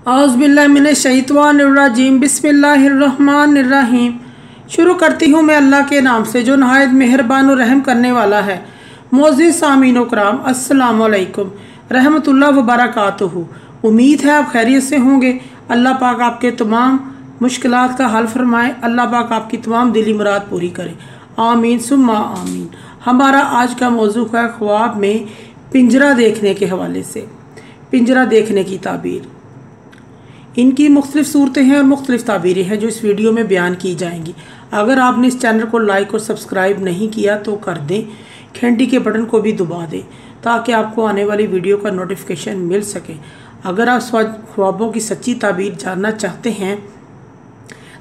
औज़ुबिल्लाहिमिनश्शैतानिर्रजीम बिस्मिल्लाहिर्रहमानिर्रहीम। शुरू करती हूँ मैं अल्लाह के नाम से जो नहायत मेहरबान और रहम करने वाला है। मोअज़्ज़िज़ सामीन व कराम, अस्सलामु अलैकुम रहमतुल्लाह व बरकातुहू। उम्मीद है आप खैरियत से होंगे। अल्लाह पाक आपके तमाम मुश्किलात का हल फरमाए। अल्लाह पाक आपकी तमाम दिली मुराद पूरी करे। आमीन सुम्मा आमीन। हमारा आज का मौजू है ख्वाब में पिंजरा देखने के हवाले से। पिंजरा देखने की ताबीर, इनकी मुख्तलिफ़ सूरतें हैं और मुख्तलिफ़ ताबीरें हैं जो इस वीडियो में बयान की जाएंगी। अगर आपने इस चैनल को लाइक और सब्सक्राइब नहीं किया तो कर दें, घंटी के बटन को भी दबा दें ताकि आपको आने वाली वीडियो का नोटिफिकेशन मिल सके। अगर आप ख्वाबों की सच्ची ताबीर जानना चाहते हैं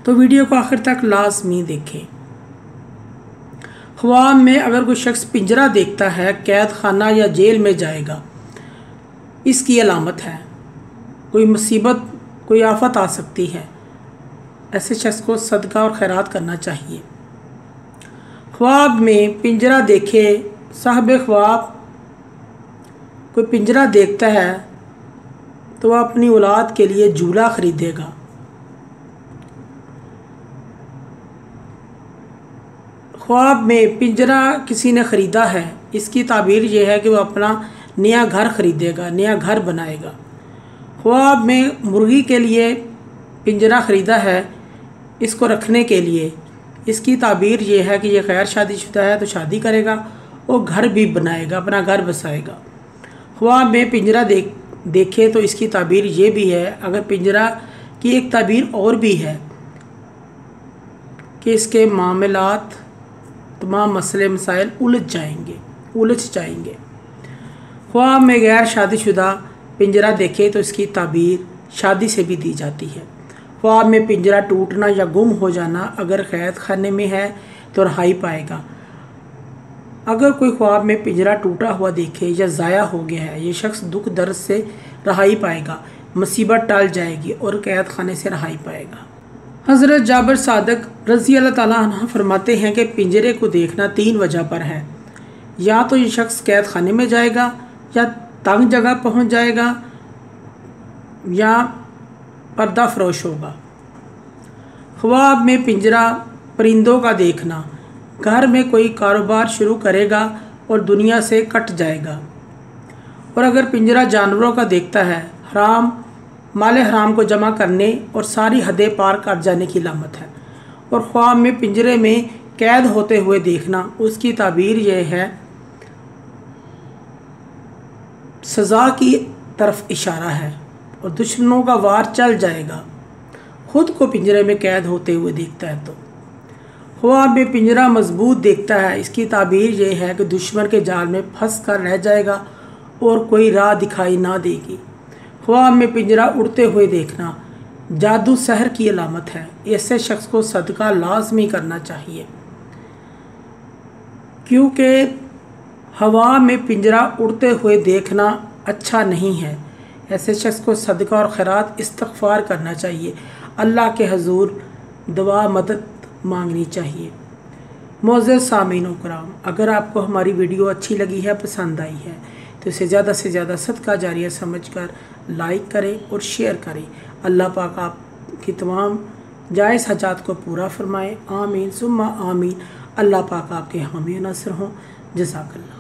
तो वीडियो को आखिर तक लाजमी देखें। ख्वाब में अगर कोई शख्स पिंजरा देखता है, कैद खाना या जेल में जाएगा, इसकी अलामत है। कोई मुसीबत, कोई आफत आ सकती है। ऐसे शख्स को सदका और खैरात करना चाहिए। ख्वाब में पिंजरा देखे, साहब ख्वाब कोई पिंजरा देखता है तो वह अपनी औलाद के लिए झूला खरीदेगा। ख्वाब में पिंजरा किसी ने ख़रीदा है, इसकी ताबीर यह है कि वह अपना नया घर ख़रीदेगा, नया घर बनाएगा। ख्वाब में मुर्गी के लिए पिंजरा ख़रीदा है, इसको रखने के लिए, इसकी ताबीर ये है कि यह गैर शादीशुदा है तो शादी करेगा और घर भी बनाएगा, अपना घर बसाएगा। ख्वाब में पिंजरा देखे तो इसकी ताबीर ये भी है, अगर पिंजरा की एक ताबीर और भी है कि इसके मामलात, तमाम मसले मसाइल उलझ जाएंगे। ख्वाब में गैर शादीशुदा पिंजरा देखे तो इसकी ताबीर शादी से भी दी जाती है। ख्वाब में पिंजरा टूटना या गुम हो जाना, अगर कैद खाने में है तो रहाई पाएगा। अगर कोई ख्वाब में पिंजरा टूटा हुआ देखे या ज़ाया हो गया है, ये शख्स दुख दर्द से रहाई पाएगा, मुसीबत टल जाएगी और कैद खाने से रहाई पाएगा। हज़रत जाबिर सादिक रज़ी अल्लाह ताला अन्हु फरमाते हैं कि पिंजरे को देखना 3 वजह पर है। या तो ये शख्स कैद खाने में जाएगा, या तंग जगह पहुंच जाएगा, या पर्दा फरोश होगा। ख्वाब में पिंजरा परिंदों का देखना, घर में कोई कारोबार शुरू करेगा और दुनिया से कट जाएगा। और अगर पिंजरा जानवरों का देखता है, माल हराम को जमा करने और सारी हदें पार कर जाने की लामत है। और ख्वाब में पिंजरे में कैद होते हुए देखना, उसकी ताबीर यह है सज़ा की तरफ इशारा है और दुश्मनों का वार चल जाएगा। खुद को पिंजरे में कैद होते हुए देखता है तो। ख्वाब में पिंजरा मजबूत देखता है, इसकी ताबीर यह है कि दुश्मन के जाल में फंस कर रह जाएगा और कोई राह दिखाई ना देगी। ख्वाब में पिंजरा उड़ते हुए देखना जादू सहर की अलामत है। ऐसे शख्स को सदका लाजमी करना चाहिए, क्योंकि हवा में पिंजरा उड़ते हुए देखना अच्छा नहीं है। ऐसे शख्स को सदका और खैरात इस्तग़फ़ार करना चाहिए, अल्लाह के हजूर दुआ मदद मांगनी चाहिए। मोअज़्ज़िज़ सामीन व कराम, अगर आपको हमारी वीडियो अच्छी लगी है, पसंद आई है तो इसे ज़्यादा से ज़्यादा सदका जारिया समझकर लाइक करें और शेयर करें। अल्लाह पाक आपकी तमाम जायज़ हजात को पूरा फरमाए। आमीन सुम्मा आमीन। अल्लाह पाक आपके हामी नासिर हों। जज़ाकल्लाह।